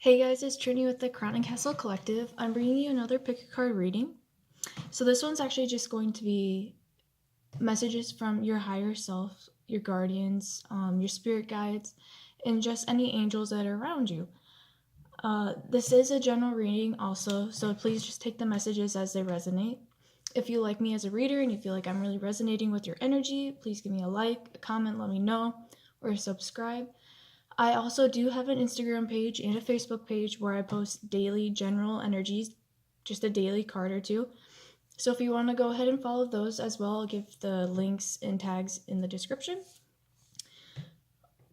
Hey guys, it's Trittany with the Crown and Castle Collective. I'm bringing you another pick a card reading. So this one's actually just going to be messages from your higher self, your guardians, your spirit guides, and just any angels that are around you. This is a general reading also, so please just take the messages as they resonate. If you like me as a reader and you feel like I'm really resonating with your energy, please give me a like, a comment, let me know, or subscribe. I also do have an Instagram page and a Facebook page where I post daily general energies, just a daily card or two. So if you want to go ahead and follow those as well, I'll give the links and tags in the description.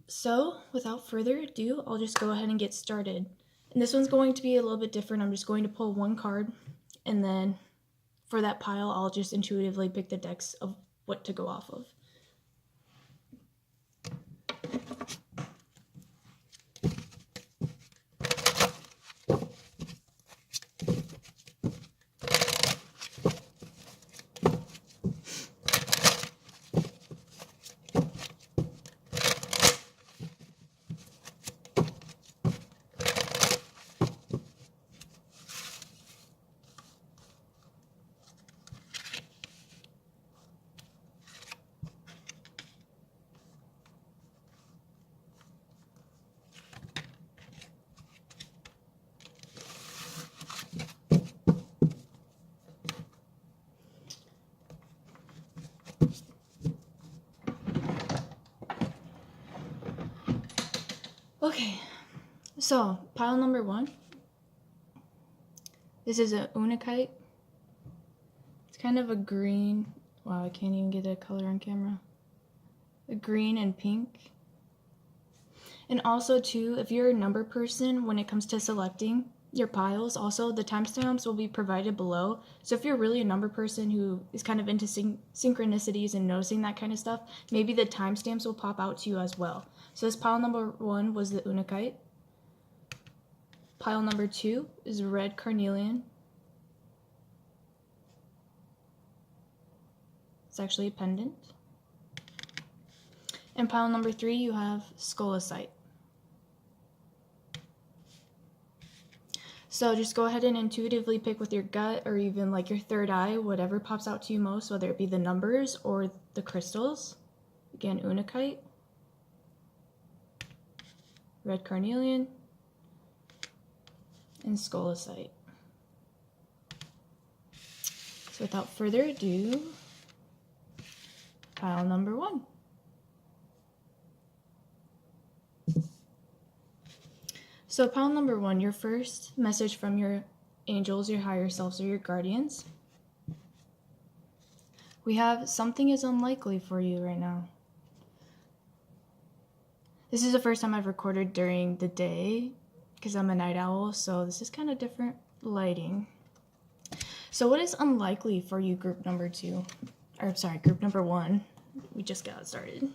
So without further ado, I'll just go ahead and get started. And this one's going to be a little bit different. I'm just going to pull one card, and then for that pile, I'll just intuitively pick the decks of what to go off of. Okay, so pile number one. This is a Unakite. It's kind of a green. Wow, I can't even get a color on camera. A green and pink. And also too, if you're a number person, when it comes to selecting your piles, also the timestamps will be provided below. So if you're really a number person who is kind of into synchronicities and noticing that kind of stuff, maybe the timestamps will pop out to you as well. So this pile number one was the Unakite. Pile number two is red carnelian. It's actually a pendant. And pile number three, you have scolecite. So just go ahead and intuitively pick with your gut or even like your third eye, whatever pops out to you most, whether it be the numbers or the crystals. Again, Unakite, red carnelian, and scolecite. So without further ado, pile number one. So pile number one, your first message from your angels, your higher selves, or your guardians. We have something is unlikely for you right now. This is the first time I've recorded during the day because I'm a night owl, so this is kind of different lighting. So what is unlikely for you, group number two? Or sorry, group number one. We just got started.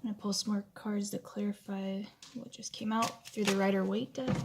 I'm gonna pull some more cards to clarify what just came out through the Rider-Waite deck.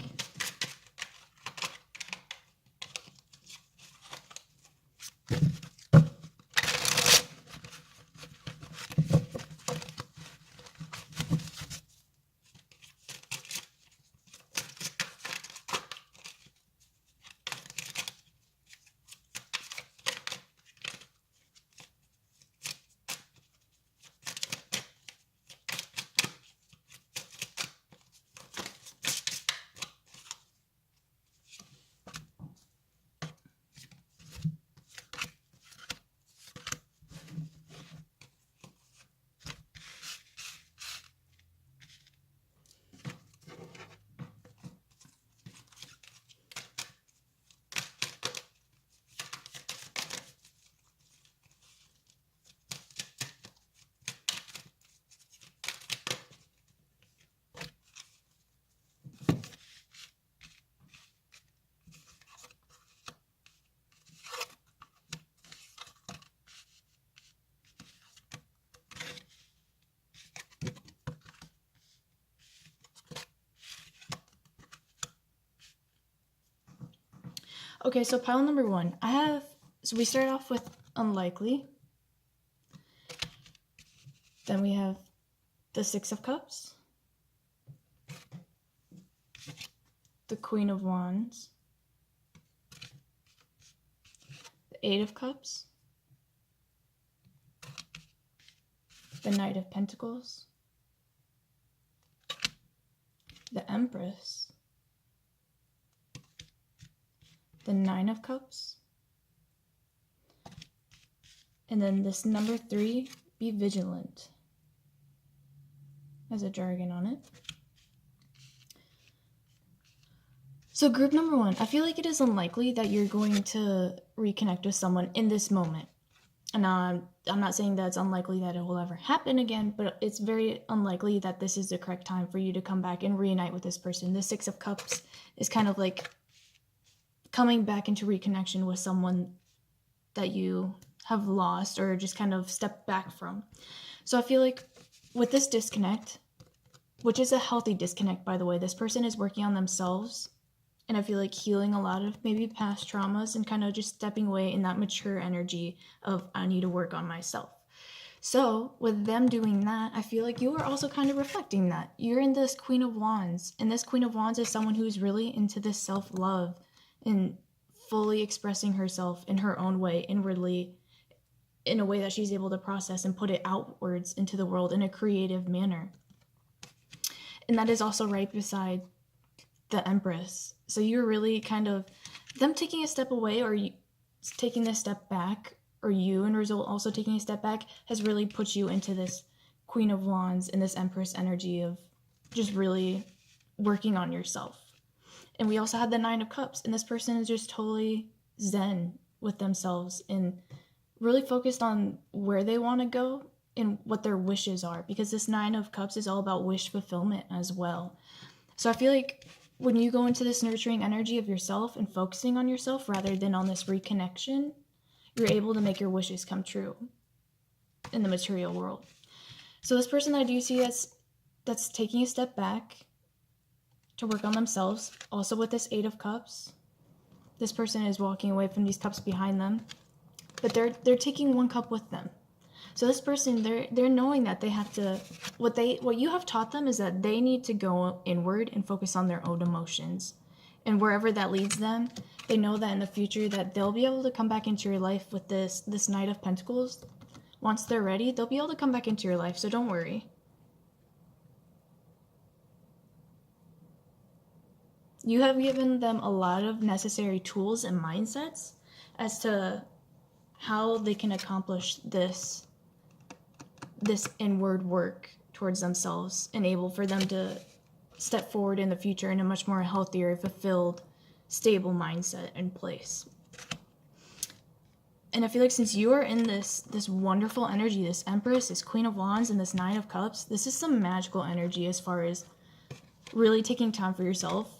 Okay, so pile number 1. So we start off with unlikely. Then we have the 6 of Cups, the Queen of Wands, the 8 of Cups, the Knight of Pentacles, the Empress, the 9 of Cups, and then this number 3, be vigilant, has a jargon on it. So group number 1, I feel like it is unlikely that you're going to reconnect with someone in this moment. And I'm not saying that it's unlikely that it will ever happen again, but it's very unlikely that this is the correct time for you to come back and reunite with this person. The 6 of Cups is kind of like coming back into reconnection with someone that you have lost or just kind of stepped back from. So I feel like with this disconnect, which is a healthy disconnect, by the way, this person is working on themselves. And I feel like healing a lot of maybe past traumas and kind of just stepping away in that mature energy of I need to work on myself. So with them doing that, I feel like you are also kind of reflecting that. You're in this Queen of Wands, and this Queen of Wands is someone who's really into this self-love and fully expressing herself in her own way, inwardly, in a way that she's able to process and put it outwards into the world in a creative manner. And that is also right beside the Empress. So you're really kind of them taking a step away or you taking a step back, or you and result also taking a step back, has really put you into this Queen of Wands and this Empress energy of just really working on yourself. And we also had the 9 of Cups, and this person is just totally zen with themselves and really focused on where they want to go and what their wishes are, because this 9 of Cups is all about wish fulfillment as well. So I feel like when you go into this nurturing energy of yourself and focusing on yourself rather than on this reconnection, you're able to make your wishes come true in the material world. So this person that I do see that's taking a step back to work on themselves, also with this 8 of Cups, this person is walking away from these cups behind them, but they're taking 1 cup with them. So this person, they're knowing that they have to, what you have taught them is that they need to go inward and focus on their own emotions. And wherever that leads them, they know that in the future that they'll be able to come back into your life with this Knight of Pentacles. Once they're ready, they'll be able to come back into your life, so don't worry. You have given them a lot of necessary tools and mindsets as to how they can accomplish this inward work towards themselves, and able for them to step forward in the future in a much more healthier, fulfilled, stable mindset and place. And I feel like since you are in this wonderful energy, this Empress, this Queen of Wands, and this 9 of Cups, this is some magical energy as far as really taking time for yourself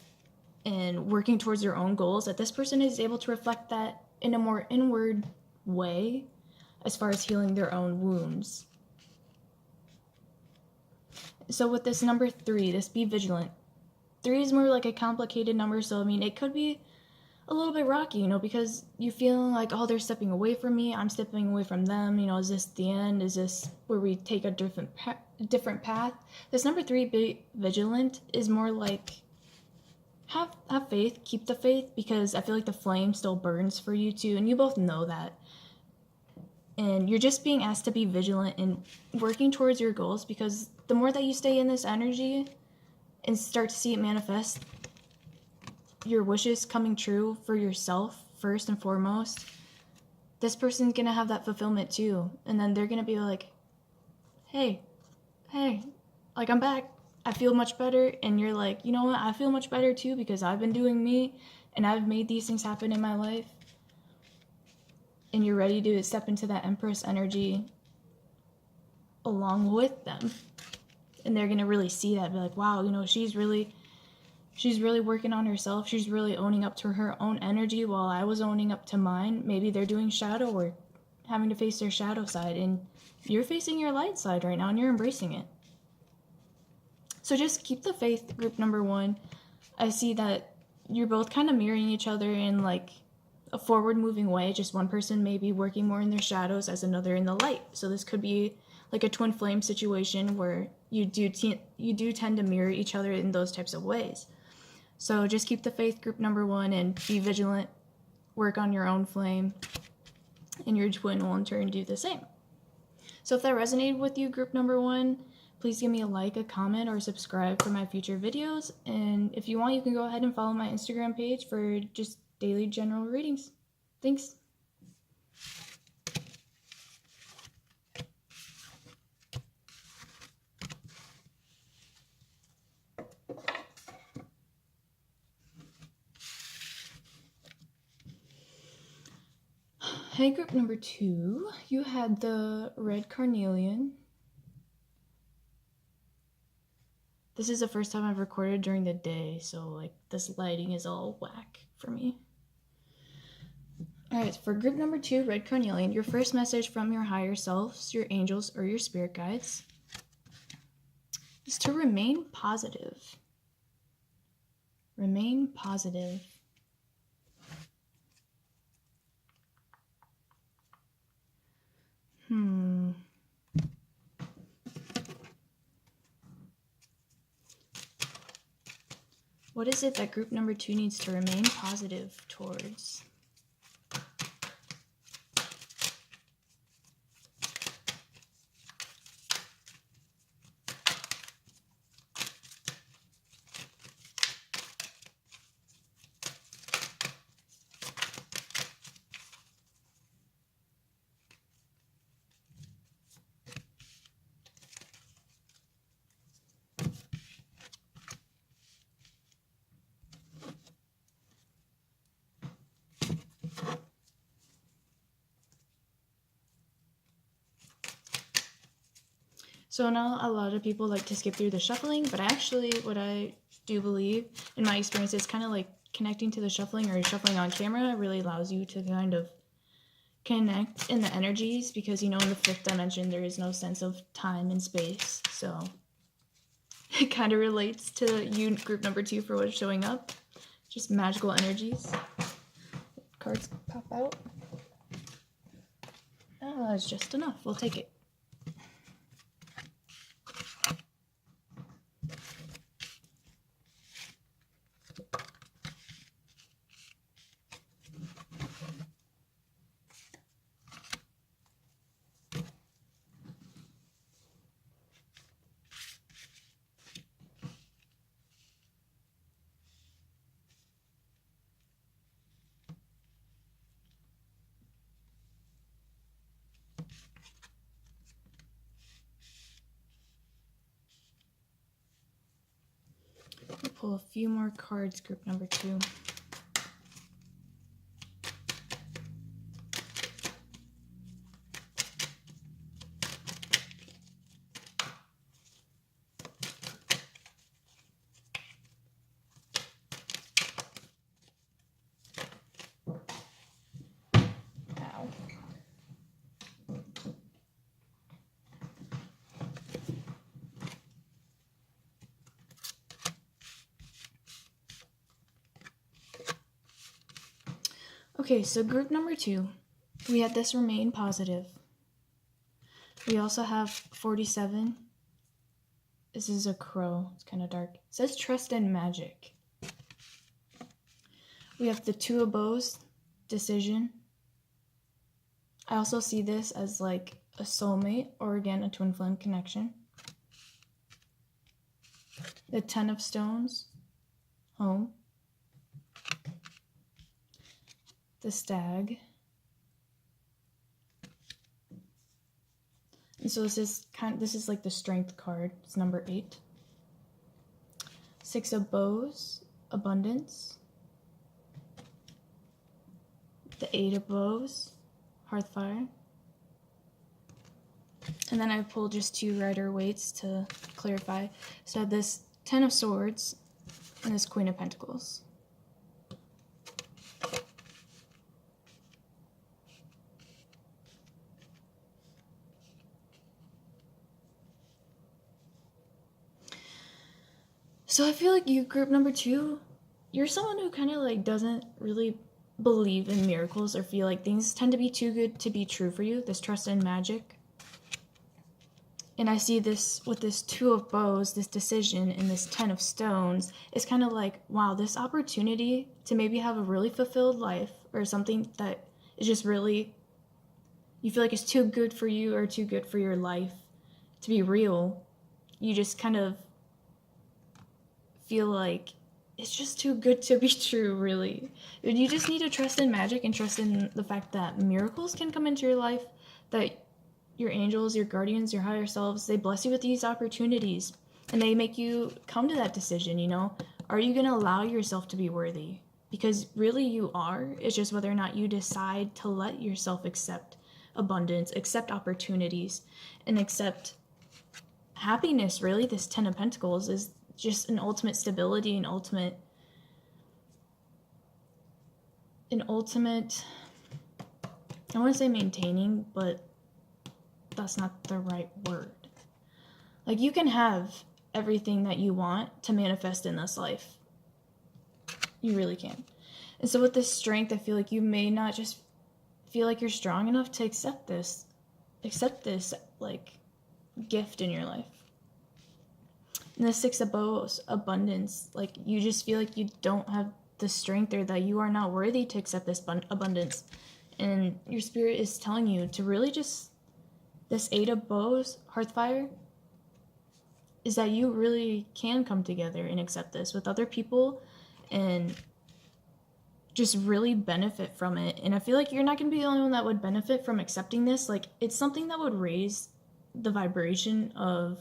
and working towards your own goals, that this person is able to reflect that in a more inward way as far as healing their own wounds. So with this number 3, this be vigilant. 3 is more like a complicated number, so I mean, it could be a little bit rocky, because you feel like, oh, they're stepping away from me, I'm stepping away from them, is this the end? Is this where we take a different path? This number 3, be vigilant, is more like have faith, keep the faith, because I feel like the flame still burns for you too, and you both know that. And you're just being asked to be vigilant and working towards your goals, because the more that you stay in this energy and start to see it manifest, your wishes coming true for yourself first and foremost, this person's gonna have that fulfillment too. And then they're gonna be like, hey, like, I'm back. I feel much better. And you're like, you know what? I feel much better too, because I've been doing me and I've made these things happen in my life. And you're ready to step into that Empress energy along with them. And they're going to really see that, be like, wow, she's really working on herself. She's really owning up to her own energy while I was owning up to mine. Maybe they're doing shadow work, having to face their shadow side, and you're facing your light side right now and you're embracing it. So just keep the faith, group number 1. I see that you're both kind of mirroring each other in like a forward moving way. Just one person may be working more in their shadows as another in the light. So this could be like a twin flame situation where you do tend to mirror each other in those types of ways. So just keep the faith, group number 1, and be vigilant. Work on your own flame, and your twin will in turn do the same. So if that resonated with you, group number 1, please give me a like, a comment, or subscribe for my future videos. And if you want, you can go ahead and follow my Instagram page for just daily general readings. Thanks. Hey, group number 2, you had the red carnelian. This is the first time I've recorded during the day, so like this lighting is all whack for me. Alright, for group number 2, red carnelian, your first message from your higher selves, your angels, or your spirit guides is to remain positive. Remain positive. What is it that group number 2 needs to remain positive towards? So now a lot of people like to skip through the shuffling, but actually what I do believe in my experience is kind of like connecting to the shuffling or shuffling on camera really allows you to kind of connect in the energies, because in the 5th dimension there is no sense of time and space. So it kind of relates to you, group number 2, for what's showing up. Just magical energies. Cards pop out. Oh, that's just enough. We'll take it. We'll pull a few more cards, group number 2. Okay, so group number 2, we had this remain positive. We also have 47. This is a crow. It's kind of dark. It says trust and magic. We have the 2 of bows, decision. I also see this as like a soulmate or again a twin flame connection. The 10 of stones, home. The stag. And so this is like the strength card. It's number 8. 6 of bows, abundance. The 8 of bows, hearthfire. And then I pulled just 2 rider weights to clarify. So I have this 10 of swords and this Queen of Pentacles. So I feel like you, group number 2, you're someone who kind of like doesn't really believe in miracles or feel like things tend to be too good to be true for you, this trust in magic. And I see this with this Two of Bows, this decision, and this Ten of Stones. It's kind of like, wow, this opportunity to maybe have a really fulfilled life or something that is just really, you feel like it's too good for you or too good for your life to be real. You just kind of feel like it's just too good to be true, really. You just need to trust in magic and trust in the fact that miracles can come into your life, that your angels, your guardians, your higher selves, they bless you with these opportunities and they make you come to that decision, you know? Are you going to allow yourself to be worthy? Because really you are. It's just whether or not you decide to let yourself accept abundance, accept opportunities, and accept happiness, really. This Ten of Pentacles is just an ultimate stability, an ultimate, I want to say maintaining, but that's not the right word. Like, you can have everything that you want to manifest in this life. You really can. And so with this strength, I feel like you may not just feel like you're strong enough to accept this like gift in your life. And the Six of Bows, abundance, like you just feel like you don't have the strength or that you are not worthy to accept this abundance. And your spirit is telling you to really just, this Eight of Bows, Hearthfire, is that you really can come together and accept this with other people and just really benefit from it. And I feel like you're not going to be the only one that would benefit from accepting this. Like, it's something that would raise the vibration of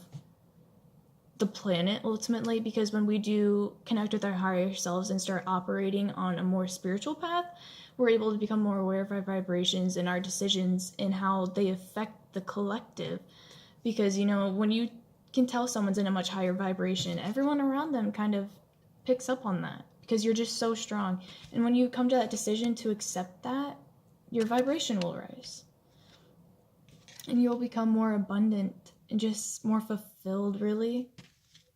the planet ultimately, because when we do connect with our higher selves and start operating on a more spiritual path, we're able to become more aware of our vibrations and our decisions and how they affect the collective. Because, you know, when you can tell someone's in a much higher vibration, everyone around them kind of picks up on that because you're just so strong. And when you come to that decision to accept that, your vibration will rise. And you'll become more abundant and just more fulfilled, really,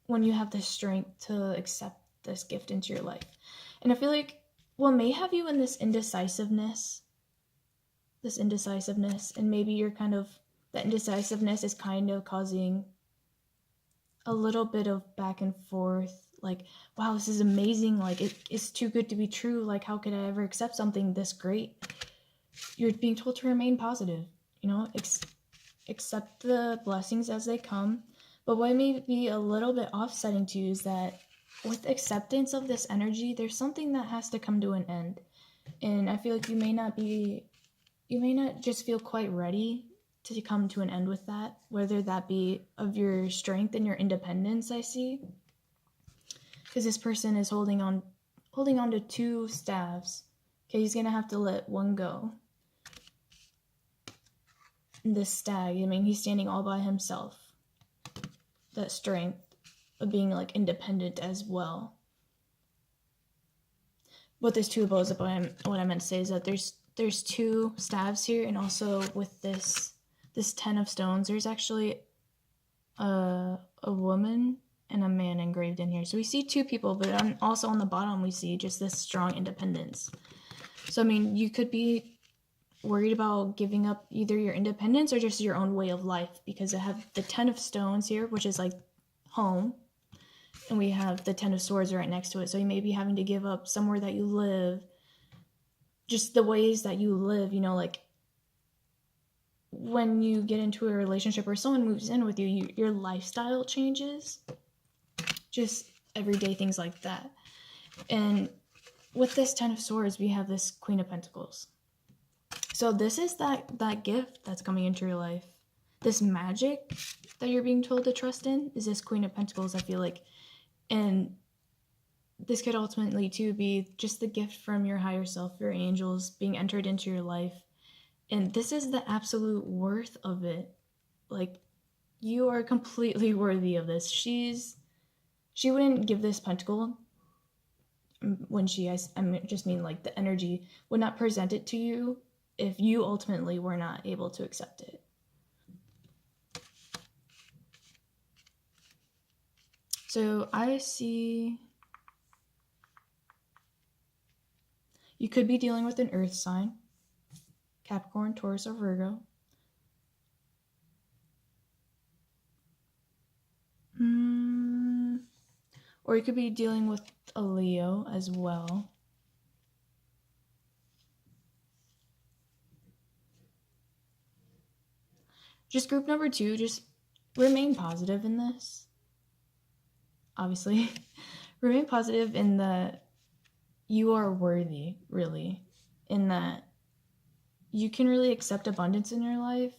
when you have the strength to accept this gift into your life. And I feel like what may have you in this indecisiveness, and maybe you're kind of, that indecisiveness is kind of causing a little bit of back and forth, like, wow, this is amazing, like, it's too good to be true, like, how could I ever accept something this great? You're being told to remain positive, you know, accept the blessings as they come. But what may be a little bit offsetting to you is that with acceptance of this energy, there's something that has to come to an end. And I feel like you may not just feel quite ready to come to an end with that, whether that be of your strength and your independence, I see. Because this person is holding on to two staves. Okay, he's going to have to let one go. And this stag, I mean, he's standing all by himself. That strength of being, like, independent as well. What this Two of Bows, what I meant to say is that there's two staves here, and also with this Ten of Stones, there's actually a woman and a man engraved in here. So we see two people, but also on the bottom we see just this strong independence. So, I mean, you could be worried about giving up either your independence or just your own way of life, because I have the Ten of Stones here, which is like home, and we have the Ten of Swords right next to it. So you may be having to give up somewhere that you live, just the ways that you live, you know, like when you get into a relationship or someone moves in with you, your lifestyle changes, just everyday things like that. And with this Ten of Swords, we have this Queen of Pentacles. So this is that gift that's coming into your life. This magic that you're being told to trust in is this Queen of Pentacles, I feel like. And this could ultimately, too, be just the gift from your higher self, your angels being entered into your life. And this is the absolute worth of it. Like, you are completely worthy of this. She wouldn't give this pentacle when I just mean like the energy would not present it to you if you ultimately were not able to accept it. So I see You could be dealing with an earth sign, Capricorn, Taurus, or Virgo. Or you could be dealing with a Leo as well. Just group number 2, just remain positive in this. Obviously, remain positive in that you are worthy, really, in that you can really accept abundance in your life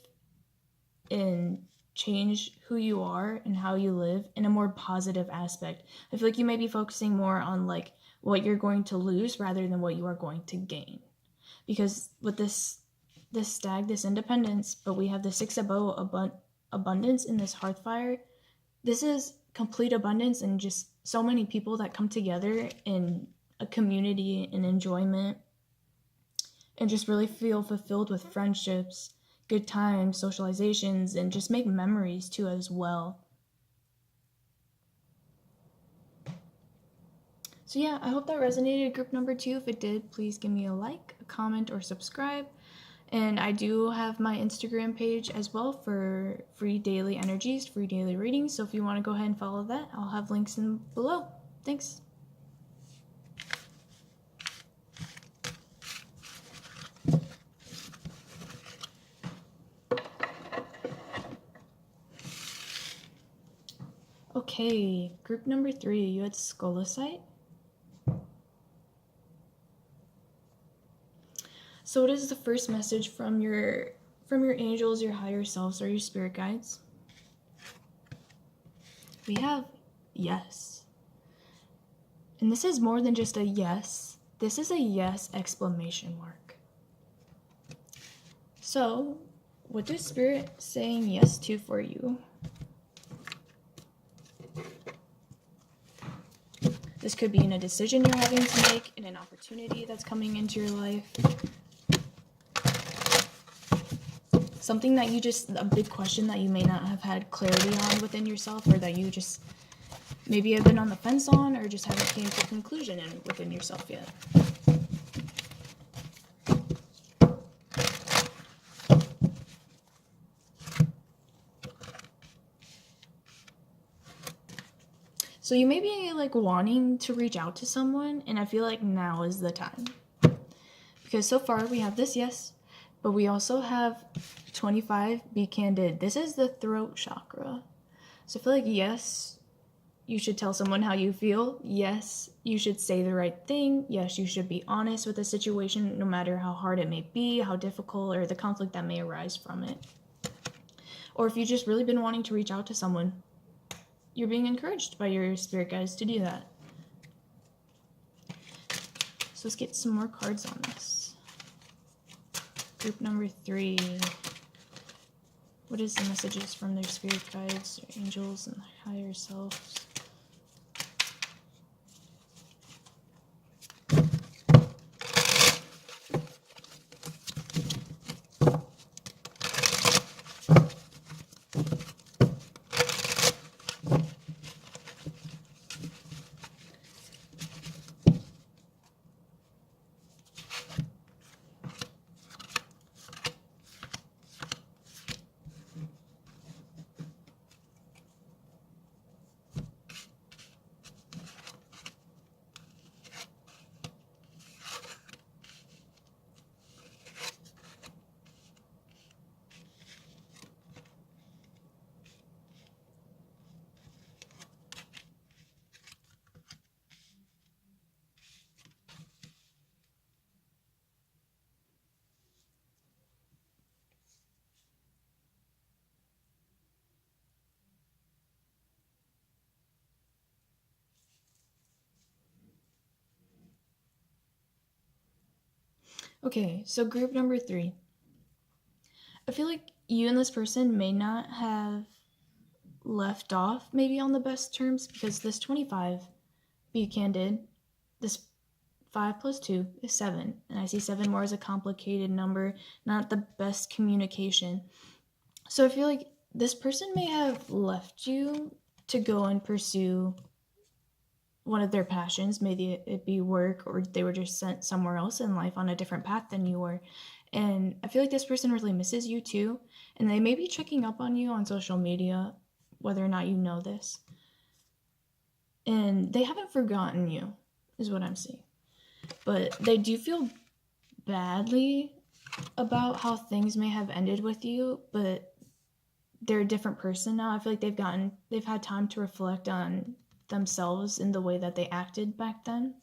and change who you are and how you live in a more positive aspect. I feel like you may be focusing more on like what you're going to lose rather than what you are going to gain. Because with this stag, this independence, but we have the six of bow abundance in this hearth fire. This is complete abundance and just so many people that come together in a community and enjoyment and just really feel fulfilled with friendships, good times, socializations, and just make memories too as well. So yeah, I hope that resonated, group number 2. If it did, please give me a like, a comment, or subscribe. And I do have my Instagram page as well for free daily energies, free daily readings. So if you want to go ahead and follow that, I'll have links in below. Thanks. Okay, group number 3, you had Scolecite. So what is the first message from your angels, your higher selves, or your spirit guides? We have yes. And this is more than just a yes. This is a yes exclamation mark. So, what is Spirit saying yes to for you? This could be in a decision you're having to make, in an opportunity that's coming into your life. Something that a big question that you may not have had clarity on within yourself, or that you just maybe have been on the fence on, or just haven't came to a conclusion within yourself yet. So you may be like wanting to reach out to someone, and I feel like now is the time. Because so far we have this yes, but we also have 25, be candid. This is the throat chakra. So I feel like yes, you should tell someone how you feel. Yes, you should say the right thing. Yes, you should be honest with the situation, no matter how hard it may be, how difficult, or the conflict that may arise from it. Or if you've just really been wanting to reach out to someone, you're being encouraged by your spirit guides to do that. So let's get some more cards on this. Group number 3. What is the messages from their spirit guides, their angels, and their higher selves? Okay, so group number 3. I feel like you and this person may not have left off maybe on the best terms, because this 25, be candid, this 5 plus 2 is 7, and I see 7 more as a complicated number, not the best communication. So I feel like this person may have left you to go and pursue one of their passions, maybe it be work, or they were just sent somewhere else in life on a different path than you were. And I feel like this person really misses you too, and they may be checking up on you on social media, whether or not you know this. And they haven't forgotten you, is what I'm seeing. But they do feel badly about how things may have ended with you, but they're a different person now. I feel like they've had time to reflect on themselves in the way that they acted back then.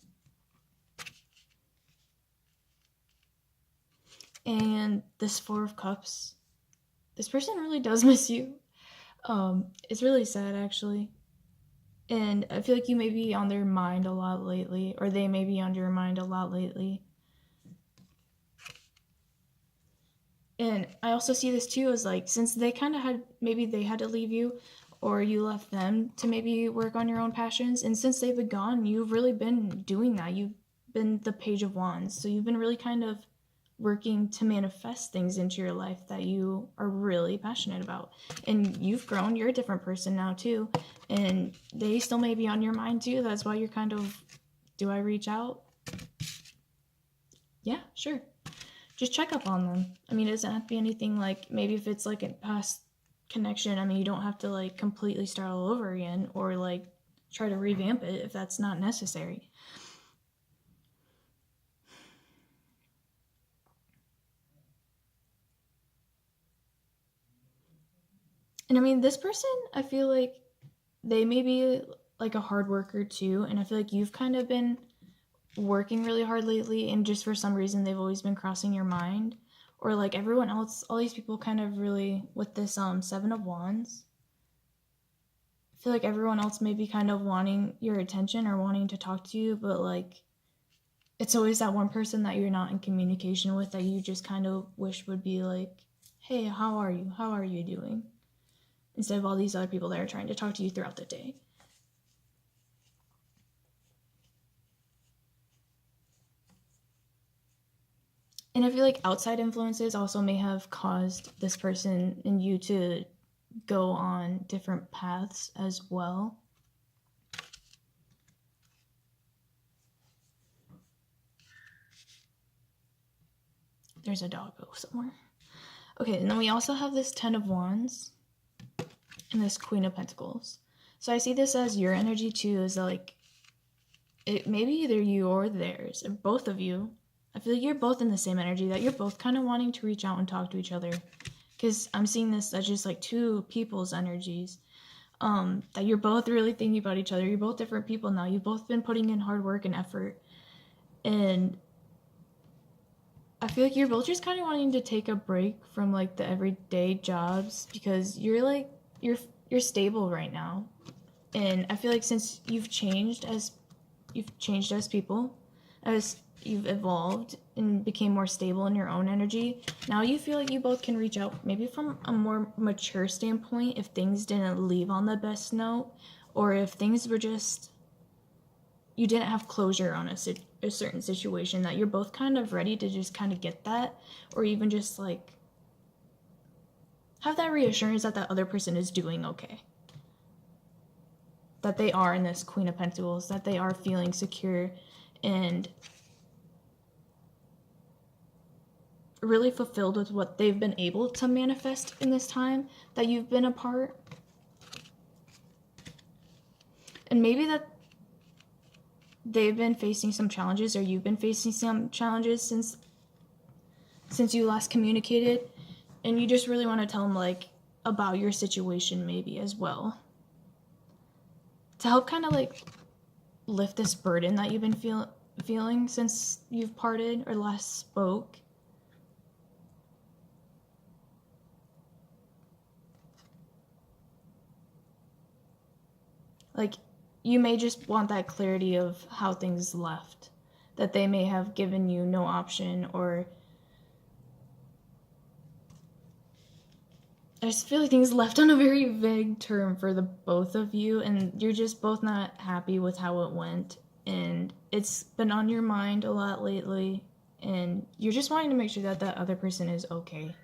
And this Four of Cups, this person really does miss you. It's really sad, actually. And I feel like you may be on their mind a lot lately, or they may be on your mind a lot lately. And I also see this too as like, since they kind of had, maybe they had to leave you, or you left them to maybe work on your own passions. And since they've been gone, you've really been doing that. You've been the Page of Wands. So you've been really kind of working to manifest things into your life that you are really passionate about. And you've grown. You're a different person now too. And they still may be on your mind too. That's why you're kind of, do I reach out? Yeah, sure. Just check up on them. I mean, it doesn't have to be anything like, maybe if it's like a past connection, I mean, you don't have to like completely start all over again, or like try to revamp it if that's not necessary. And I mean, this person, I feel like they may be like a hard worker too, and I feel like you've kind of been working really hard lately, and just for some reason they've always been crossing your mind, or like everyone else, all these people kind of really, with this Seven of Wands, I feel like everyone else may be kind of wanting your attention or wanting to talk to you, but like it's always that one person that you're not in communication with that you just kind of wish would be like, hey, how are you? How are you doing? Instead of all these other people that are trying to talk to you throughout the day. And I feel like outside influences also may have caused this person and you to go on different paths as well. There's a doggo somewhere. Okay, and then we also have this Ten of Wands and this Queen of Pentacles. So I see this as your energy too, is like, it may be either you or theirs, or both of you. I feel like you're both in the same energy, that you're both kind of wanting to reach out and talk to each other. Because I'm seeing this as just like two people's energies. That you're both really thinking about each other. You're both different people now. You've both been putting in hard work and effort. And I feel like you're both just kind of wanting to take a break from like the everyday jobs, because you're like, you're stable right now. And I feel like since you've changed as people, as you've evolved and became more stable in your own energy, now you feel like you both can reach out maybe from a more mature standpoint if things didn't leave on the best note, or if things were just, you didn't have closure on a certain situation, that you're both kind of ready to just kind of get that, or even just like have that reassurance that that other person is doing okay, that they are in this Queen of Pentacles, that they are feeling secure and really fulfilled with what they've been able to manifest in this time that you've been apart. And maybe that they've been facing some challenges, or you've been facing some challenges since you last communicated, and you just really want to tell them like about your situation maybe as well, to help kind of like lift this burden that you've been feeling since you've parted or last spoke. Like, you may just want that clarity of how things left, that they may have given you no option, or I just feel like things left on a very vague term for the both of you, and you're just both not happy with how it went, and it's been on your mind a lot lately, and you're just wanting to make sure that that other person is okay.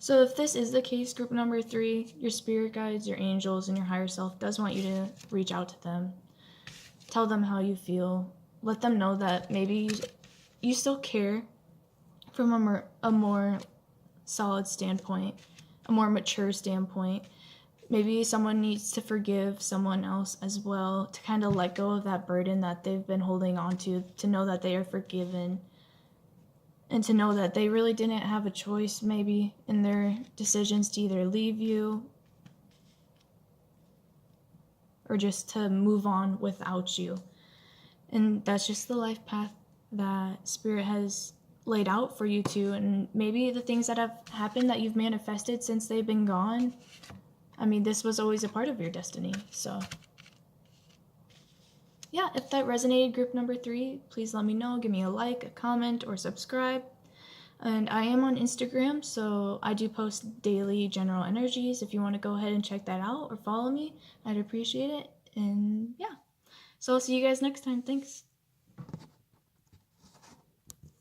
So if this is the case, group number 3, your spirit guides, your angels, and your higher self does want you to reach out to them. Tell them how you feel. Let them know that maybe you still care from a more solid standpoint, a more mature standpoint. Maybe someone needs to forgive someone else as well, to kind of let go of that burden that they've been holding on to know that they are forgiven, and to know that they really didn't have a choice maybe in their decisions to either leave you or just to move on without you. And that's just the life path that Spirit has laid out for you to. And maybe the things that have happened that you've manifested since they've been gone, I mean, this was always a part of your destiny. So yeah, if that resonated, group number 3, please let me know. Give me a like, a comment, or subscribe. And I am on Instagram, so I do post daily general energies. If you want to go ahead and check that out or follow me, I'd appreciate it. And yeah, so I'll see you guys next time. Thanks.